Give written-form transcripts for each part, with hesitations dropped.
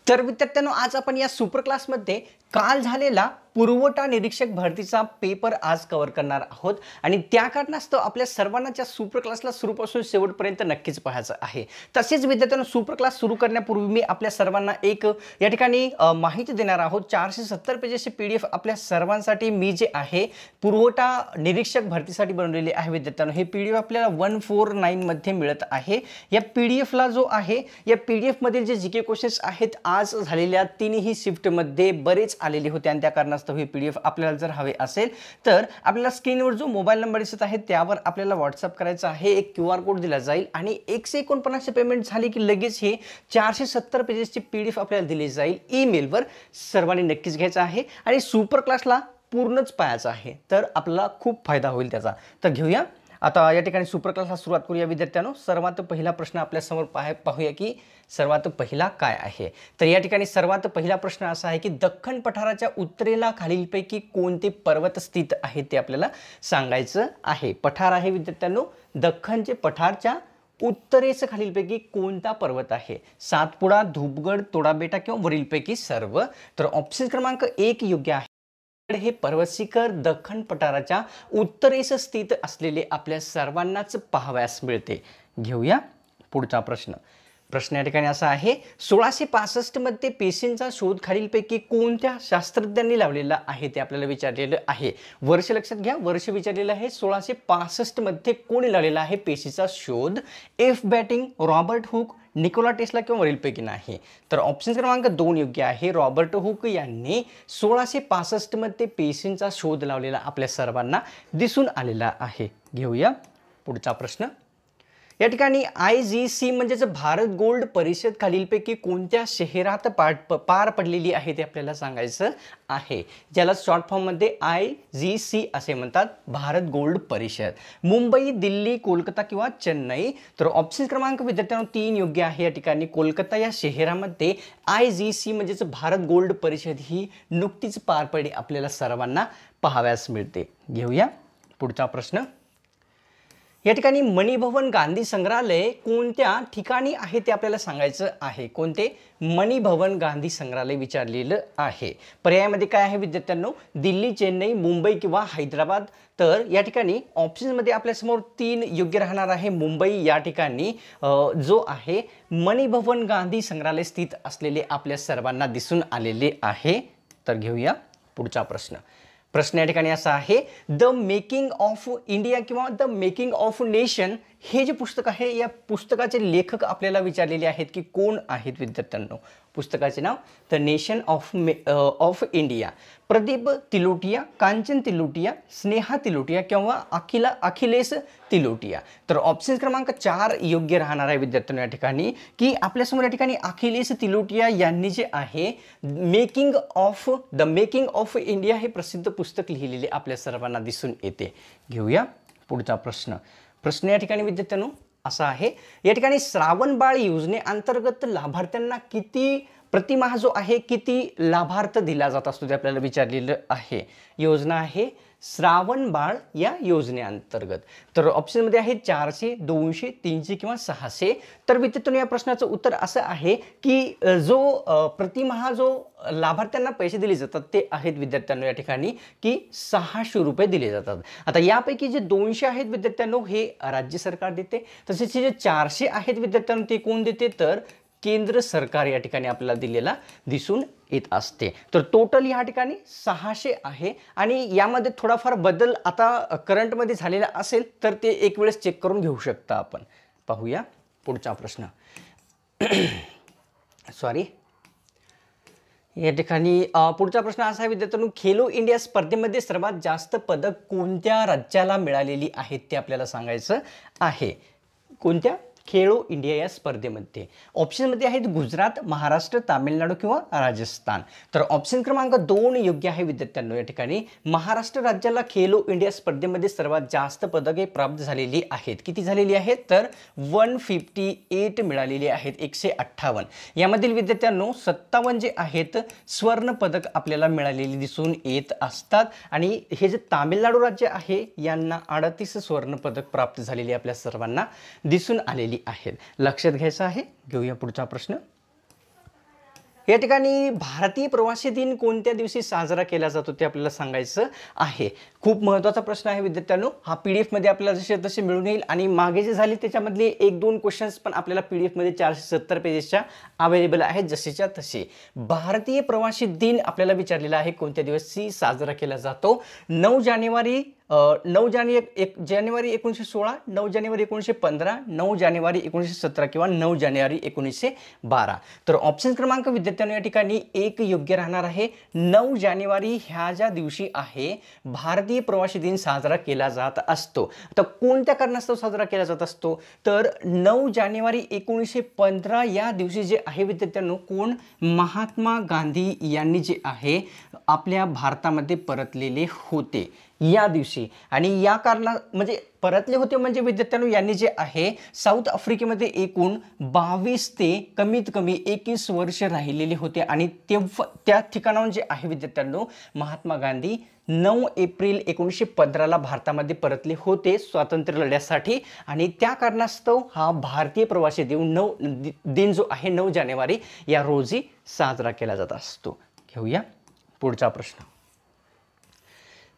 तर विद्यार्थ्यांनो, आज आपण या सुपर क्लासमध्ये काल झालेला पुरवठा निरीक्षक भरतीचा पेपर आज कव्हर करणार आहोत आणि त्या कारणास्तव आपल्या सर्वांना त्या सुपर क्लासला सुरूपासून शेवटपर्यंत नक्कीच पाहायचं आहे। तसेच विद्यार्थ्यांनो, सुपर क्लास सुरू करण्यापूर्वी मी आपल्या सर्वांना एक या ठिकाणी माहिती देणार आहोत। 470 पेजेसची पीडीएफ आपल्या सर्वांसाठी मी जे आहे पुरवठा निरीक्षक भरतीसाठी बनवलेली आहे। विद्यार्थ्यांनो, हे पीडीएफ आपल्याला 149 मध्ये मिळत आहे। या पीडीएफला जो आहे या पीडीएफ मधील जे जीके क्वेश्चन्स आहेत आज झालेल्या तिन्ही शिफ्ट मध्ये बरेच आलेले होते आणि त्या कारणास्तव हे पीडीएफ आपल्याला जर हवे असेल तर आपल्याला स्क्रीनवर जो मोबाईल नंबर दिसत आहे त्यावर आपल्याला व्हॉट्सअप करायचा आहे। एक क्यूआर कोड दिला जाईल आणि 149 पेमेंट झाली की लगेच हे 470 पेजेसची पीडीएफ आपल्याला दिली जाईल ईमेलवर। सर्वांनी नक्कीच घ्यायचं आहे आणि सुपर क्लासला पूर्णच पाहायचं आहे, तर आपल्याला खूप फायदा होईल त्याचा। तर घेऊया आता या ठिकाणी सुपर क्लासला सुरुवात करूया। विद्यार्थ्यांनो, सर्वात पहिला प्रश्न आपल्या समोर पाहूया की सर्वात पहिला काय आहे। तर या ठिकाणी सर्वात पहिला प्रश्न असा आहे की दख्खन पठाराच्या उत्तरेला खालीलपैकी कोणते पर्वत स्थित आहेत ते आपल्याला सांगायचं आहे। पठार आहे विद्यार्थ्यांनो, दख्खनचे पठारच्या उत्तरेस खालीलपैकी कोणता पर्वत आहे? सातपुडा, धूपगड, तोडाबेटा किंवा वरीलपैकी सर्व? तर ऑप्शन क्रमांक 1 योग्य आहे। हे पर्वत शिखर दख्खन पठाराच्या उत्तरेस स्थित असलेले आपल्या सर्वांनाच पाहावयास मिळते। घेऊया पुढचा प्रश्न। प्रश्न या ठिकाणी असा आहे, 1665 मध्ये पेशींचा शोध खालीलपैकी कोणत्या शास्त्रज्ञांनी लावलेला आहे ते आपल्याला विचारलेलं आहे। वर्ष लक्षात घ्या, वर्ष विचारलेलं आहे। 1665 मध्ये कोणी लावलेला आहे पेशीचा शोध? F batting, Robert Hooke, Nikola Tesla किंवा वरीलपैकी नाही? तर ऑप्शन क्रमांक 2 योग्य आहे। रॉबर्ट हुक यांनी 1665 मध्ये पेशींचा शोध लावलेला आपल्या सर्वांना दिसून आलेला आहे। घेऊया पुढचा प्रश्न। या ठिकाणी IGC म्हणजेच भारत गोल्ड परिषद खालीलपैकी कोणत्या शहरात पार पडलेली आहे ते आपल्याला सांगायचं आहे, ज्याला शॉर्ट फॉर्म मध्ये IGC असे म्हणतात, भारत गोल्ड परिषद। मुंबई, दिल्ली, कोलकाता किंवा चेन्नई? तर ऑप्शन क्रमांक विद्यार्थ्यांनो 3 योग्य आहे। या ठिकाणी कोलकाता या शहरामध्ये IGC म्हणजेच भारत गोल्ड परिषद ही नुकतीच पार पडली आपल्याला सर्वांना पाहावयास मिळते। घेऊया पुढचा प्रश्न। या ठिकाणी मणिभवन गांधी संग्रहालय कोणत्या ठिकाणी आहे ते आपल्याला सांगायचं आहे। कोणते? मणिभवन गांधी संग्रहालय विचारलेलं आहे। पर्यायामध्ये काय आहे विद्यार्थ्यांनो? दिल्ली, चेन्नई, मुंबई किंवा हैदराबाद? तर या ठिकाणी ऑप्शनमध्ये आपल्यासमोर 3 योग्य राहणार आहे। मुंबई या ठिकाणी जो आहे मणिभवन गांधी संग्रहालय स्थित असलेले आपल्या सर्वांना दिसून आलेले आहे। तर घेऊया पुढचा प्रश्न। प्रश्न या ठिकाणी असा आहे, द मेकिंग ऑफ इंडिया किंवा द मेकिंग ऑफ नेशन हे जे पुस्तक आहे या पुस्तकाचे लेखक आपल्याला विचारलेले आहेत की कोण आहेत विद्यार्थ्यांनो? पुस्तकाचे नाव the nation of India. Pradeep Tilotia, Kanchan Tilotia, Sneha Tilotia किंवा अखिलेश तिलोटिया? तर ऑप्शन क्रमांक 4 योग्य राहणार आहे विद्यार्थ्यांनो या ठिकाणी की आपल्यासमोर या ठिकाणी अखिलेश तिलोटिया यांनी जे आहे द मेकिंग ऑफ इंडिया हे प्रसिद्ध पुस्तक लिहिलेले आपल्या सर्वांना दिसून येते। घेऊया पुढचा प्रश्न। प्रश्न या ठिकाणी विद्यार्थ्यांनो असा आहे, या ठिकाणी श्रावण बाळ योजनेअंतर्गत लाभार्थ्यांना किती प्रतिमाह जो आहे किती लाभार्थ दिला जात असतो ते आपल्याला विचारलेलं आहे। योजना आहे श्रावण बाळ या योजनेअंतर्गत। तर ऑप्शनमध्ये आहे 400, 200, 300 किंवा 600। तर विद्यार्थ्यांनो या प्रश्नाचं उत्तर असं आहे की जो प्रतिमाह जो लाभार्थ्यांना पैसे दिले जातात ते आहेत विद्यार्थ्यांनो या ठिकाणी की 600 रुपये दिले जातात। आता यापैकी जे 200 आहेत विद्यार्थ्यांनो हे राज्य सरकार देते, तसेच जे 400 आहेत विद्यार्थ्यांनो ते कोण देते? तर केंद्र सरकार या ठिकाणी आपल्याला दिलेला दिसून येत असते। तर टोटल या ठिकाणी 600 आहे आणि यामध्ये थोडाफार बदल आता करंटमध्ये झालेला असेल तर ते एक वेळेस चेक करून घेऊ शकता आपण। पाहूया पुढचा प्रश्न। सॉरी, या ठिकाणी पुढचा प्रश्न असा आहे विद्यार्थ्यांनो, खेलो इंडिया स्पर्धेमध्ये सर्वात जास्त पदक कोणत्या राज्याला मिळालेली आहेत ते आपल्याला सांगायचं आहे। कोणत्या? खेलो इंडिया या स्पर्धेमध्ये। ऑप्शनमध्ये आहेत गुजरात, महाराष्ट्र, तामिळनाडू किंवा राजस्थान? तर ऑप्शन क्रमांक 2 योग्य आहे विद्यार्थ्यांनो या ठिकाणी महाराष्ट्र राज्याला खेलो इंडिया स्पर्धेमध्ये सर्वात जास्त पदके प्राप्त झालेली आहेत। किती झालेली आहेत? तर 158 मिळालेली आहेत, 158। यामधील विद्यार्थ्यांनो 57 जे आहेत स्वर्ण पदक आपल्याला मिळालेली दिसून येत असतात आणि हे जे तामिळनाडू राज्य आहे यांना 38 स्वर्ण पदक प्राप्त झालेली आपल्या सर्वांना दिसून आलेली आहेत। लक्षात घ्यायचं आहे। घेऊया पुढचा प्रश्न। या ठिकाणी भारतीय प्रवासी दिन कोणत्या दिवशी साजरा केला जातो ते आपल्याला सांगायचं आहे. खूप महत्त्वाचा प्रश्न आहे विद्यार्थ्यांनो. हा PDF मध्ये आपल्याला जसे तसे मिळून येईल आणि मागे जे झाले त्याच्यामधले 1-2 क्वेश्चन्स पण आपल्याला PDF मध्ये 470 पेजेसच्या अवेलेबल आहेत जसेच्या तसे. भारतीय प्रवासी दिन आपल्याला विचारलेला आहे कोणत्या दिवशी साजरा केला जातो. 9 जानेवारी 1916, 9 जानेवारी 1915, 9 जानेवारी 1917 किंवा 9 जानेवारी 1912. तर ऑप्शन क्रमांक विद्यार्थ्यांनो या ठिकाणी एक योग्य राहणार आहे. 9 जानेवारी ह्या ज्या दिवशी आहे भारतीय प्रवासी दिन साजरा केला जात असतो. आता कोणत्या कारणास्तव साजरा केला जात असतो तर 9 जानेवारी 1915 या दिवशी जे आहे विद्यार्थ्यांनो कोण महात्मा गांधी यांनी जे आहे आपल्या भारतामध्ये परतलेले होते या दिवशी. आणि या कारणा म्हणजे परतले होते म्हणजे विद्यार्थ्यांनो यांनी जे आहे साऊथ आफ्रिकेमध्ये एकूण 22 ते कमीत कमी 21 वर्ष राहिलेले होते आणि त्या ठिकाणाहून जे आहे विद्यार्थ्यांनो महात्मा गांधी 9 एप्रिल 1915ला भारतामध्ये परतले होते स्वातंत्र्य लढ्यासाठी. आणि त्या कारणास्तव हा भारतीय प्रवासी दिन जो आहे 9 जानेवारी या रोजी साजरा केला जात असतो. घेऊया पुढचा प्रश्न.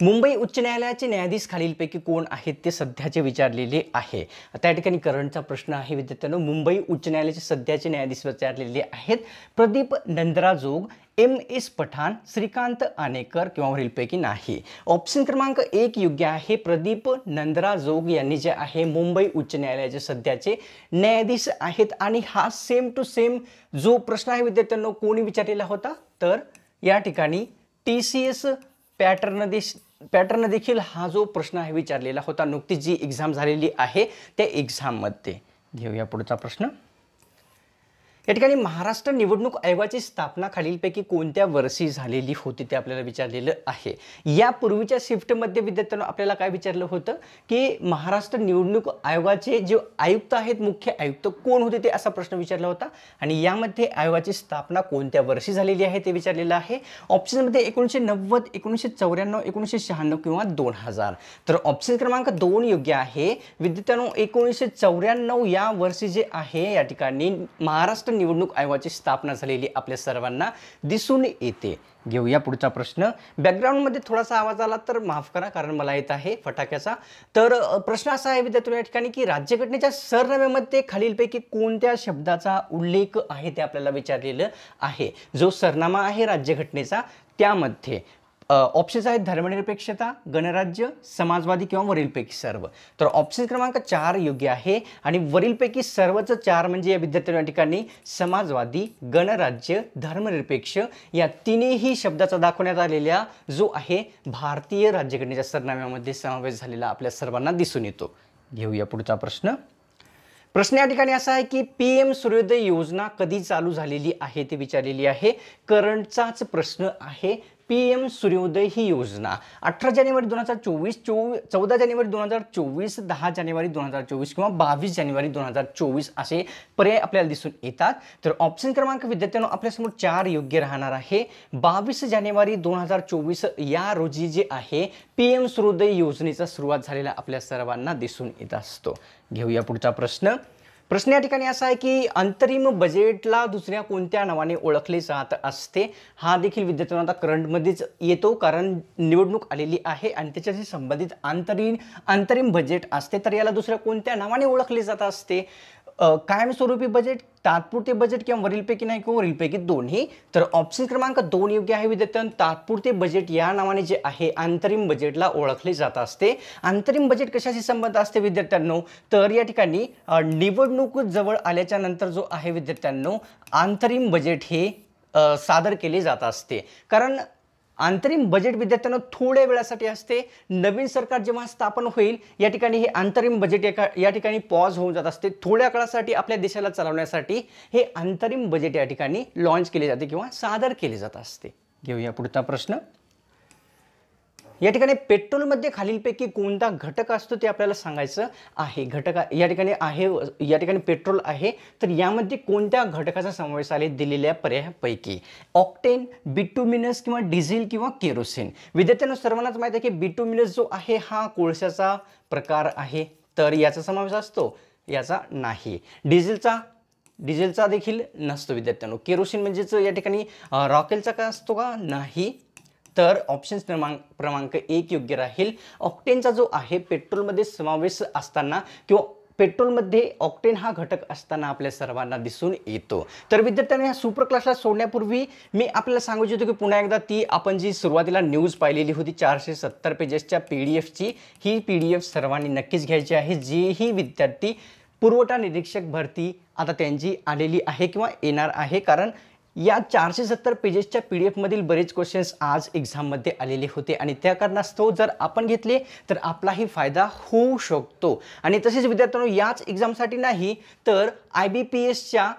मुंबई उच्च न्यायालयाचे न्यायाधीश खालीलपैकी कोण आहेत ते सध्याचे विचारलेले आहे. त्या ठिकाणी करंटचा प्रश्न आहे विद्यार्थ्यांनो. मुंबई उच्च न्यायालयाचे सध्याचे न्यायाधीश विचारलेले आहेत प्रदीप नंद्राजोग, MS पठाण, श्रीकांत आनेकर किंवा वरीलपैकी नाही. ऑप्शन क्रमांक 1 योग्य आहे. प्रदीप नंद्राजोग यांनी जे आहे मुंबई उच्च न्यायालयाचे सध्याचे न्यायाधीश आहेत. आणि हा सेम टू सेम जो प्रश्न आहे विद्यार्थ्यांनो कोणी विचारलेला होता तर या ठिकाणी TCS पॅटर्न देखील हा जो प्रश्न आहे विचारलेला होता नुकतीच जी एक्झाम झालेली आहे त्या एक्झाममध्ये. घेऊया पुढचा प्रश्न. या ठिकाणी महाराष्ट्र निवडणूक आयोगाची स्थापना खालीलपैकी कोणत्या वर्षी झालेली होती ते आपल्याला विचारलेलं आहे. यापूर्वीच्या शिफ्टमध्ये विद्यार्थ्यांनो आपल्याला काय विचारलं होतं की महाराष्ट्र निवडणूक आयोगाचे जे आयुक्त आहेत मुख्य आयुक्त कोण होते ते असा प्रश्न विचारला होता. आणि यामध्ये आयोगाची स्थापना कोणत्या वर्षी झालेली आहे ते विचारलेलं आहे. ऑप्शनमध्ये 1990, 1994, 1996 किंवा 2000. तर ऑप्शन क्रमांक 2 योग्य आहे विद्यार्थ्यांनो. 1994 या वर्षी जे आहे या ठिकाणी महाराष्ट्र निवडणूक आयोगाची स्थापना झालेली आपल्या सर्वांना दिसून येते. घेऊया पुढचा प्रश्न. बॅकग्राऊंडमध्ये थोडासा आवाज आला तर माफ करा कारण मला येत आहे फटाक्याचा. तर प्रश्न असा आहे विद्यार्थ्यांनो या ठिकाणी की राज्यघटनेच्या सरनाम्यामध्ये खालीलपैकी कोणत्या शब्दाचा उल्लेख आहे ते आपल्याला विचारलेलं आहे. जो सरनामा आहे राज्यघटनेचा त्यामध्ये ऑप्शन्स आहेत धर्मनिरपेक्षता, गणराज्य, समाजवादी किंवा वरीलपैकी सर्व. तर ऑप्शन क्रमांक 4 योग्य आहे. आणि वरीलपैकी सर्वच 4 म्हणजे या विद्यार्थ्यांना ठिकाणी समाजवादी, गणराज्य, धर्मनिरपेक्ष या तिन्ही शब्दाचा दाखवण्यात आलेल्या जो आहे भारतीय राज्यघटनेच्या सरनाम्यामध्ये समावेश झालेला आपल्या सर्वांना दिसून येतो. घेऊया पुढचा प्रश्न. प्रश्न या ठिकाणी असा आहे की PM सूर्योदय योजना कधी चालू झालेली आहे ते विचारलेली आहे. करंटचाच प्रश्न आहे. PM सूर्योदय ही योजना 18 जानेवारी 2024, 14 जानेवारी 2024, 10 जानेवारी 2024 किंवा 22 जानेवारी 2024 असे पर्याय आपल्याला दिसून येतात. तर ऑप्शन क्रमांक विद्यार्थ्यांनो आपल्यासमोर 4 योग्य राहणार आहे. 22 जानेवारी 2024 या रोजी जे आहे PM सूर्योदय योजनेचा सुरुवात झालेला आपल्या सर्वांना दिसून येत असतो. घेऊया पुढचा प्रश्न. प्रश्न या ठिकाणी असा आहे की अंतरिम बजेटला दुसऱ्या कोणत्या नावाने ओळखले जात असते. हा देखील विद्यार्थ्यांना आता करंटमध्येच येतो कारण निवडणूक आलेली आहे आणि त्याच्याशी संबंधित अंतरिम बजेट असते. तर याला दुसऱ्या कोणत्या नावाने ओळखले जात असते. कायमस्वरूपी बजेट, तात्पुरते बजेट किंवा वरीलपैकी नाही किंवा वरीलपैकी दोन्ही. तर ऑप्शन क्रमांक 2 योग्य आहे विद्यार्थ्यांनो. तात्पुरते बजेट या नावाने जे आहे अंतरिम बजेटला ओळखले जात असते. अंतरिम बजेट कशाशी संबंध असते विद्यार्थ्यांनो तर या ठिकाणी निवडणूक जवळ आल्याच्या नंतर जो आहे विद्यार्थ्यांनो अंतरिम बजेट हे सादर केले जात असते. कारण अंतरिम बजेट विद्यार्थ्यांना थोड्या वेळासाठी असते. नवीन सरकार जेव्हा स्थापन होईल या ठिकाणी हे अंतरिम बजेट या ठिकाणी पॉज होऊन जात असते. थोड्या काळासाठी आपल्या देशाला चालवण्यासाठी हे अंतरिम बजेट या ठिकाणी लॉन्च केले जाते किंवा सादर केले जात असते. घेऊया पुढचा प्रश्न. या ठिकाणी पेट्रोलमध्ये खालीलपैकी कोणता घटक असतो ते आपल्याला सांगायचं आहे. घटक या ठिकाणी पेट्रोल आहे तर यामध्ये कोणत्या घटकाचा समावेश आहे दिलेल्या पर्यायापैकी. ऑक्टेन, बिटुमिनस किंवा डिझेल किंवा केरोसिन. विद्यार्थ्यांना सर्वांनाच माहिती आहे की बिटुमिनस जो आहे हा कोळशाचा प्रकार आहे तर याचा समावेश असतो, याचा नाही. डिझेलचा डिझेलचा देखील नसतो विद्यार्थ्यांनो. केरोसिन म्हणजेच या ठिकाणी रॉकेलचा का असतो का? नाही. तर ऑप्शन क्रमांक 1 योग्य राहील. ऑक्टेनचा जो आहे पेट्रोलमध्ये समावेश असताना किंवा पेट्रोलमध्ये ऑक्टेन हा घटक असताना आपल्या सर्वांना दिसून येतो. तर विद्यार्थ्यांनी ह्या सुपर क्लासला सोडण्यापूर्वी मी आपल्याला सांगू इच्छितो की पुन्हा एकदा ती आपण जी सुरुवातीला न्यूज पाहिलेली होती 470 पेजेसच्या PDF ही PDF सर्वांनी नक्कीच घ्यायची आहे. जेही विद्यार्थी पुरवठा निरीक्षक भरती आता त्यांची आलेली आहे किंवा येणार आहे, कारण या 470 पेजेसच्या PDF मधील बरेच क्वेश्चन्स आज एक्झाममध्ये आलेले होते आणि त्या कारणास्तव जर आपण घेतले तर आपलाही फायदा होऊ शकतो. आणि तसेच विद्यार्थ्यांनो याच एक्झामसाठी नाही तर IBPSच्या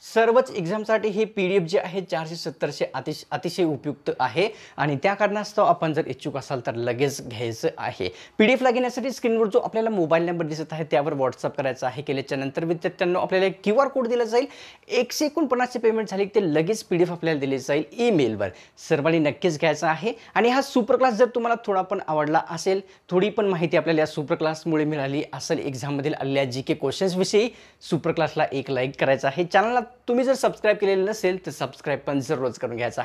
सर्वच एक्झामसाठी हे PDF जे आहे 470चे अतिशय उपयुक्त आहे आणि त्या कारणास्तव आपण जर इच्छुक असाल तर लगेच घ्यायचं आहे. PDF घेण्यासाठी स्क्रीनवर जो आपल्याला मोबाईल नंबर दिसत आहे त्यावर व्हॉट्सअप करायचा आहे. केल्याच्या नंतर विद्यार्थ्यांना आपल्याला एक QR कोड दिला जाईल. 149 पेमेंट झाली ते लगेच PDF आपल्याला दिले जाईल ईमेलवर. सर्वांनी नक्कीच घ्यायचा आहे. आणि हा सुपर क्लास जर तुम्हाला थोडा पण आवडला असेल, थोडी पण माहिती आपल्याला या सुपर क्लासमुळे मिळाली असेल एक्झाममधील आलेल्या GK क्वेश्चन्स विषयी, सुपर क्लासला एक लाईक करायचा आहे. चॅनलला तुम्ही जर सबस्क्राइब केलेलं नसेल तर सबस्क्राइब पण जरूरच करून घ्यायचा.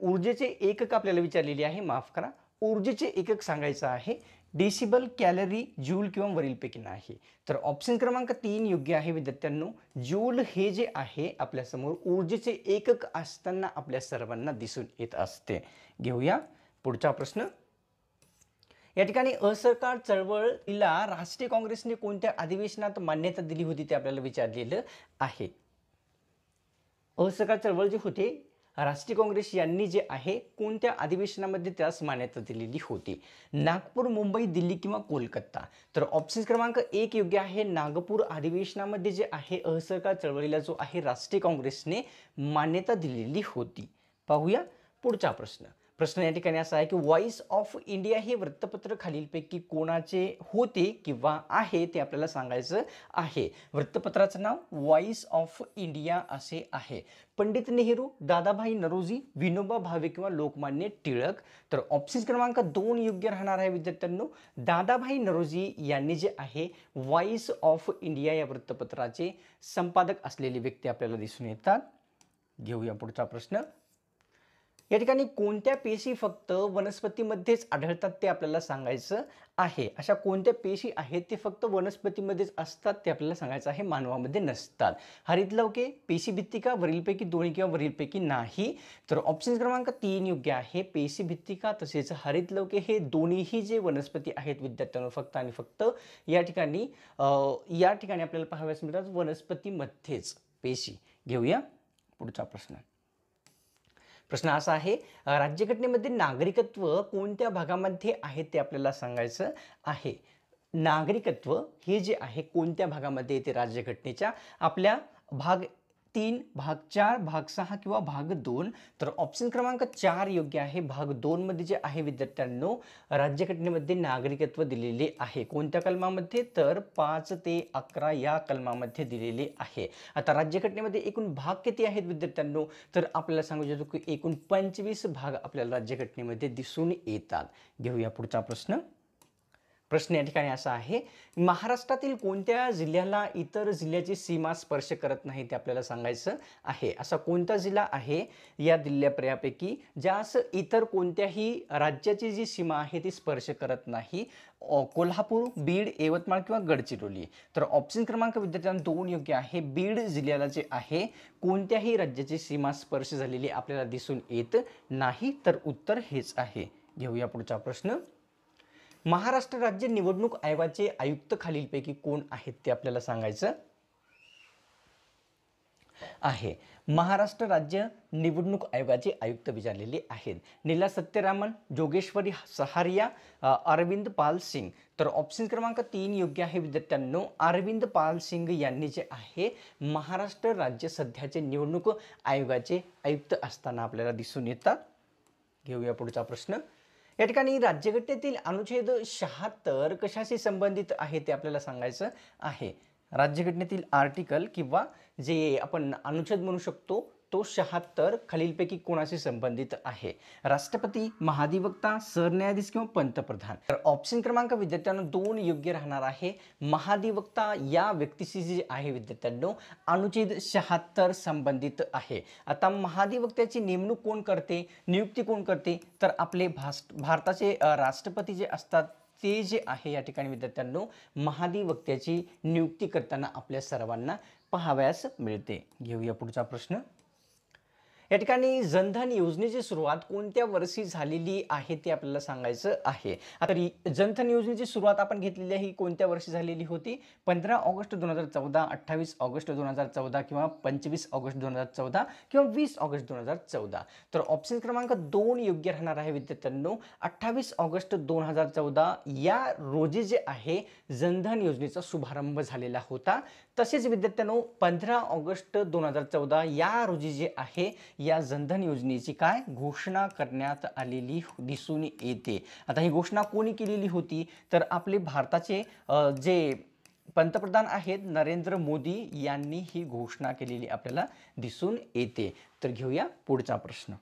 ऊर्जेचे एकक आपल्याला विचारलेली आहे, माफ करा. ऊर्जेचे एकक सांगायचं आहे. डेसिबल, कॅलरी, जूल किंवा वरीलपैकी नाही. तर ऑप्शन क्रमांक 3 योग्य आहे विद्यार्थ्यांनो. जूल हे जे आहे आपल्यासमोर ऊर्जेचे एकक असताना आपल्या सर्वांना दिसून येत असते. घेऊया पुढचा प्रश्न. या ठिकाणी असहकार चळवळीला राष्ट्रीय काँग्रेसने कोणत्या अधिवेशनात मान्यता दिली होती ते आपल्याला विचारलेलं आहे. असहकार चळवळ जे होते राष्ट्रीय काँग्रेस यांनी जे आहे कोणत्या अधिवेशनामध्ये त्यास मान्यता दिलेली होती? नागपूर, मुंबई, दिल्ली किंवा कोलकाता? तर ऑप्शन क्रमांक 1 योग्य आहे. नागपूर अधिवेशनामध्ये जे आहे असहकार चळवळीला जो आहे राष्ट्रीय काँग्रेसने मान्यता दिलेली होती. पाहूया पुढचा प्रश्न. प्रश्न या ठिकाणी असा आहे की व्हॉइस ऑफ इंडिया हे वृत्तपत्र खालीलपैकी कोणाचे होते किंवा आहे ते आपल्याला सांगायचं आहे. वृत्तपत्राचं नाव व्हॉइस ऑफ इंडिया असे आहे. पंडित नेहरू, दादाभाई नौरोजी, विनोबा भावे किंवा लोकमान्य टिळक? तर ऑप्शन क्रमांक 2 योग्य राहणार आहे विद्यार्थ्यांनो. दादाभाई नौरोजी यांनी जे आहे व्हॉइस ऑफ इंडिया या वृत्तपत्राचे संपादक असलेली व्यक्ती आपल्याला दिसून येतात. घेऊया पुढचा प्रश्न. या ठिकाणी कोणत्या पेशी फक्त वनस्पतीमध्येच आढळतात ते आपल्याला सांगायचं आहे. अशा कोणत्या पेशी आहेत ते फक्त वनस्पतीमध्येच असतात ते आपल्याला सांगायचं आहे, मानवामध्ये नसतात? हरितलवके, पेशीभित्तिका, वरीलपैकी दोन्ही किंवा वरीलपैकी नाही? तर ऑप्शन क्रमांक 3 योग्य आहे. पेशीभित्तिका तसेच हरितलवके हे दोन्हीही जे वनस्पती आहेत विद्यार्थ्यांनो फक्त आणि फक्त या ठिकाणी आपल्याला पाहाव्यास मिळतात वनस्पतीमध्येच पेशी. घेऊया पुढचा प्रश्न. प्रश्न असा आहे, राज्यघटनेमध्ये नागरिकत्व कोणत्या भागामध्ये आहे ते आपल्याला सांगायचं आहे. नागरिकत्व हे जे आहे कोणत्या भागामध्ये येते राज्यघटनेच्या? आपल्या भाग 3, भाग 4, भाग 6 किंवा भाग 2? तर ऑप्शन क्रमांक 4 योग्य आहे. भाग 2 मध्ये जे आहे विद्यार्थ्यांनो राज्यघटनेमध्ये नागरिकत्व दिलेले आहे. कोणत्या कलमामध्ये? तर 5 ते 11 या कलमामध्ये दिलेले आहे. आता राज्यघटनेमध्ये एकूण भाग किती आहेत विद्यार्थ्यांनो? तर आपल्याला सांगू इच्छितो की एकूण 25 भाग आपल्याला राज्यघटनेमध्ये दिसून येतात. घेऊया पुढचा प्रश्न. प्रश्न या ठिकाणी असा आहे, महाराष्ट्रातील कोणत्या जिल्ह्याला इतर जिल्ह्याची सीमा स्पर्श करत नाही ते आपल्याला सांगायचं आहे. असा कोणता जिल्हा आहे या जिल्ह्यापैकी ज्यास इतर कोणत्याही राज्याची जी सीमा आहे ती स्पर्श करत नाही? कोल्हापूर, बीड, यवतमाळ किंवा गडचिरोली? तर ऑप्शन क्रमांक विद्यार्थ्यांना 2 योग्य आहे. बीड जिल्ह्याला जे आहे कोणत्याही राज्याची सीमा स्पर्श झालेली आपल्याला दिसून येत नाही. तर उत्तर हेच आहे. घेऊया पुढचा प्रश्न. महाराष्ट्र राज्य निवडणूक आयोगाचे आयुक्त खालीलपैकी कोण आहेत ते आपल्याला सांगायचं आहे. महाराष्ट्र राज्य निवडणूक आयोगाचे आयुक्त विचारलेले आहेत. नीला सत्यरामन, जोगेश्वरी सहारिया, अरविंद पाल सिंग? तर ऑप्शन क्रमांक 3 योग्य आहे विद्यार्थ्यांनो. अरविंद पाल सिंग यांनी जे आहे महाराष्ट्र राज्य सध्याचे निवडणूक आयोगाचे आयुक्त असताना आपल्याला दिसून येतात. घेऊया पुढचा प्रश्न. या ठिकाणी राज्यघटनेतील अनुच्छेद 76 कशाशी संबंधित आहे ते आपल्याला सांगायचं आहे. राज्यघटनेतील आर्टिकल किंवा जे आपण अनुच्छेद म्हणू शकतो तो 76 खालीलपैकी कोणाशी संबंधित आहे? राष्ट्रपती, महाधिवक्ता, सरन्यायाधीश किंवा पंतप्रधान? तर ऑप्शन क्रमांक विद्यार्थ्यांनो 2 योग्य राहणार आहे. महाधिवक्ता या व्यक्तीशी जे आहे विद्यार्थ्यांनो अनुच्छेद 76 संबंधित आहे. आता महाधिवक्त्याची नेमणूक कोण करते, नियुक्ती कोण करते? तर आपले भारताचे राष्ट्रपती जे असतात ते जे आहे या ठिकाणी विद्यार्थ्यांनो महाधिवक्त्याची नियुक्ती करताना आपल्या सर्वांना पाहावयास मिळते. घेऊया पुढचा प्रश्न. या ठिकाणी जनधन योजनेची सुरुवात कोणत्या वर्षी झालेली आहे ते आपल्याला सांगायचं आहे. आता जनधन योजनेची सुरुवात आपण घेतलेली आहे ही कोणत्या वर्षी झालेली होती? 15 ऑगस्ट 2014, 28 ऑगस्ट 2014 किंवा 25 ऑगस्ट 2014 किंवा 20 ऑगस्ट 2014. तर ऑप्शन क्रमांक 2 योग्य राहणार आहे विद्यार्थ्यांनो. 28 ऑगस्ट 2014 या रोजी जे आहे जनधन योजनेचा शुभारंभ झालेला होता. तसेच विद्यार्थ्यांनो 15 ऑगस्ट 2014 या रोजी जे आहे या जनधन योजनेची काय घोषणा करण्यात आलेली दिसून येते. आता ही घोषणा कोणी केलेली होती? तर आपले भारताचे जे पंतप्रधान आहेत नरेंद्र मोदी यांनी ही घोषणा केलेली आपल्याला दिसून येते. तर घेऊया पुढचा प्रश्न.